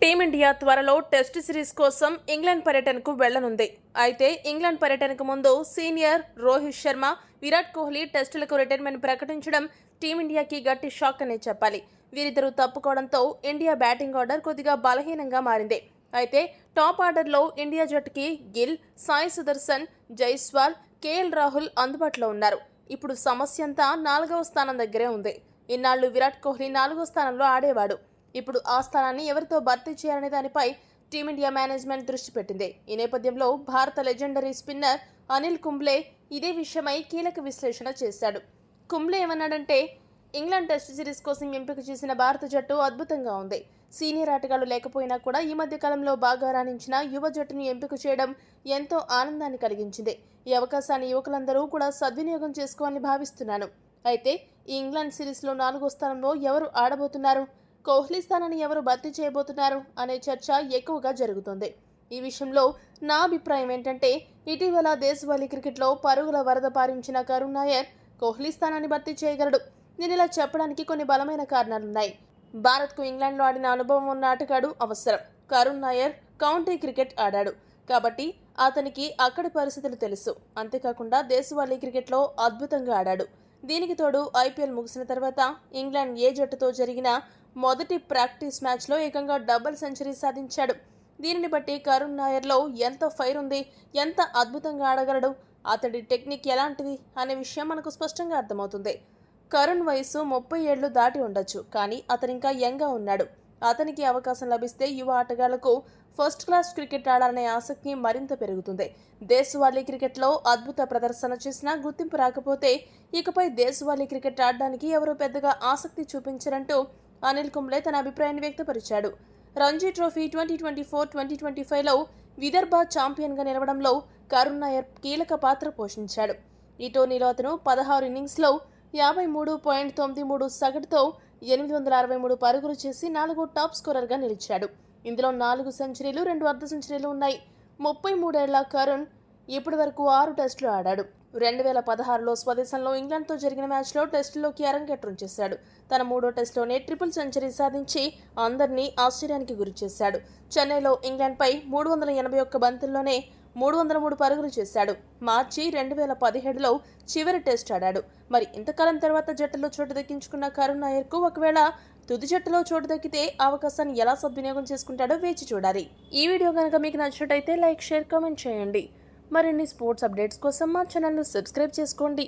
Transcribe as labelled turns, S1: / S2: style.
S1: Team India త్వరలో test series కోసం England పర్యటనకు వెళ్లనుంది. అయితే ఇంగ్లాండ్ పర్యటనకు ముందు సీనియర్ రోహిత్ శర్మ, విరాట్ కోహ్లీ టెస్టులకు రిటైర్మెంట్ ప్రకటించడం టీమిండియాకి గట్టి షాక్ అనే చెప్పాలి. వీరిద్దరూ తప్పుకోవడంతో ఇండియా బ్యాటింగ్ ఆర్డర్ కొద్దిగా బలహీనంగా మారింది. అయితే టాప్ ఆర్డర్లో ఇండియా జట్టుకి గిల్, సాయి సుదర్శన్, జైస్వాల్, కేఎల్ రాహుల్ అందుబాటులో ఉన్నారు. ఇప్పుడు సమస్య అంతా 4వ స్థానం దగ్గరే ఉంది. ఇన్నాళ్లు విరాట్ కోహ్లీ 4వ స్థానంలో ఆడేవాడు. ఇప్పుడు ఆ స్థానాన్ని ఎవరితో భర్తీ చేయాలనే దానిపై టీమిండియా మేనేజ్మెంట్ దృష్టి పెట్టింది. ఈ నేపథ్యంలో భారత లెజెండరీ స్పిన్నర్ అనిల్ కుంబ్లే ఇదే విషయమై కీలక విశ్లేషణ చేశాడు. కుంబ్లే ఏమన్నాడంటే, ఇంగ్లాండ్ టెస్ట్ సిరీస్ కోసం ఎంపిక చేసిన భారత జట్టు అద్భుతంగా ఉంది. సీనియర్ ఆటగాళ్లు లేకపోయినా కూడా ఈ మధ్య కాలంలో బాగా రాణించిన యువ జట్టును ఎంపిక చేయడం ఎంతో ఆనందాన్ని కలిగించింది. ఈ అవకాశాన్ని యువకులందరూ కూడా సద్వినియోగం చేసుకోవాలని భావిస్తున్నాను. అయితే ఈ ఇంగ్లాండ్ సిరీస్లో 4వ స్థానంలో ఎవరు ఆడబోతున్నారు, కోహ్లీ స్థానాన్ని ఎవరు భర్తీ చేయబోతున్నారు అనే చర్చ ఎక్కువగా జరుగుతోంది. ఈ విషయంలో నా అభిప్రాయం ఏంటంటే, ఇటీవల దేశవాళీ క్రికెట్లో పరుగుల వరద పారించిన కరుణ్ నాయర్ కోహ్లీ స్థానాన్ని భర్తీ చేయగలడు. నేను ఇలా చెప్పడానికి కొన్ని బలమైన కారణాలున్నాయి. భారత్కు ఇంగ్లాండ్లో ఆడిన అనుభవం ఉన్న ఆటగాడు అవసరం. కరుణ్ నాయర్ కౌంటీ క్రికెట్ ఆడాడు కాబట్టి అతనికి అక్కడి పరిస్థితులు తెలుసు. అంతేకాకుండా దేశవాళీ క్రికెట్లో అద్భుతంగా ఆడాడు. దీనికి తోడు ఐపీఎల్ ముగిసిన తర్వాత ఇంగ్లాండ్ ఏ జట్టుతో జరిగిన మొదటి ప్రాక్టీస్ మ్యాచ్లో ఏకంగా డబుల్ సెంచరీ సాధించాడు. దీనిని బట్టి కరుణ్ నాయర్లో ఎంత ఫైర్ ఉంది, ఎంత అద్భుతంగా ఆడగలడు, అతడి టెక్నిక్ ఎలాంటిది అనే విషయం మనకు స్పష్టంగా అర్థమవుతుంది. కరుణ్ వయసు 30 ఏళ్లు దాటి ఉండొచ్చు, కానీ అతనింకా యంగ్గా ఉన్నాడు. అతనికి అవకాశం లభిస్తే యువ ఆటగాళ్లకు ఫస్ట్ క్లాస్ క్రికెట్ ఆడాలనే ఆసక్తి మరింత పెరుగుతుంది. దేశవాళీ క్రికెట్లో అద్భుత ప్రదర్శన చేసినా గుర్తింపు రాకపోతే ఇకపై దేశవాళీ క్రికెట్ ఆడడానికి ఎవరూ పెద్దగా ఆసక్తి చూపించరంటూ అనిల్ కుంబ్లే తన అభిప్రాయాన్ని వ్యక్తపరిచాడు. రంజీ ట్రోఫీ 2024-2025లో విదర్భ ఛాంపియన్గా నిలవడంలో కరుణ్ నాయర్ కీలక పాత్ర పోషించాడు. ఈ టోర్నీలో అతను 16 ఇన్నింగ్స్లో 53.93 సగటుతో 863 పరుగులు చేసి 4వ టాప్ స్కోరర్గా నిలిచాడు. ఇందులో 4 సెంచరీలు, 2 అర్ధ సెంచరీలు ఉన్నాయి. 33 ఏళ్ల కరుణ్ ఇప్పటి వరకు 6 టెస్టులు ఆడాడు. 2016లో స్వదేశంలో ఇంగ్లాండ్తో జరిగిన మ్యాచ్లో టెస్టులోకి అరంగేట్రం చేశాడు. తన 3వ టెస్టులోనే ట్రిపుల్ సెంచరీ సాధించి అందరినీ ఆశ్చర్యానికి గురిచేశాడు. చెన్నైలో ఇంగ్లాండ్పై 381 బంతుల్లోనే 303 పరుగులు చేశాడు. మార్చి 2017లో చివరి టెస్ట్ ఆడాడు. మరి ఇంతకాలం తర్వాత జట్టులో చోటు దక్కించుకున్న కరుణ్ నాయర్కు ఒకవేళ తుది జట్టులో చోటు దక్కితే అవకాశాన్ని ఎలా సద్వినియోగం చేసుకుంటాడో వేచి చూడాలి. ఈ వీడియో కనుక మీకు నచ్చినట్టయితే లైక్, షేర్, కామెంట్ చేయండి. మరిన్ని స్పోర్ట్స్ అప్డేట్స్ కోసం మా ఛానల్ను సబ్స్క్రైబ్ చేసుకోండి.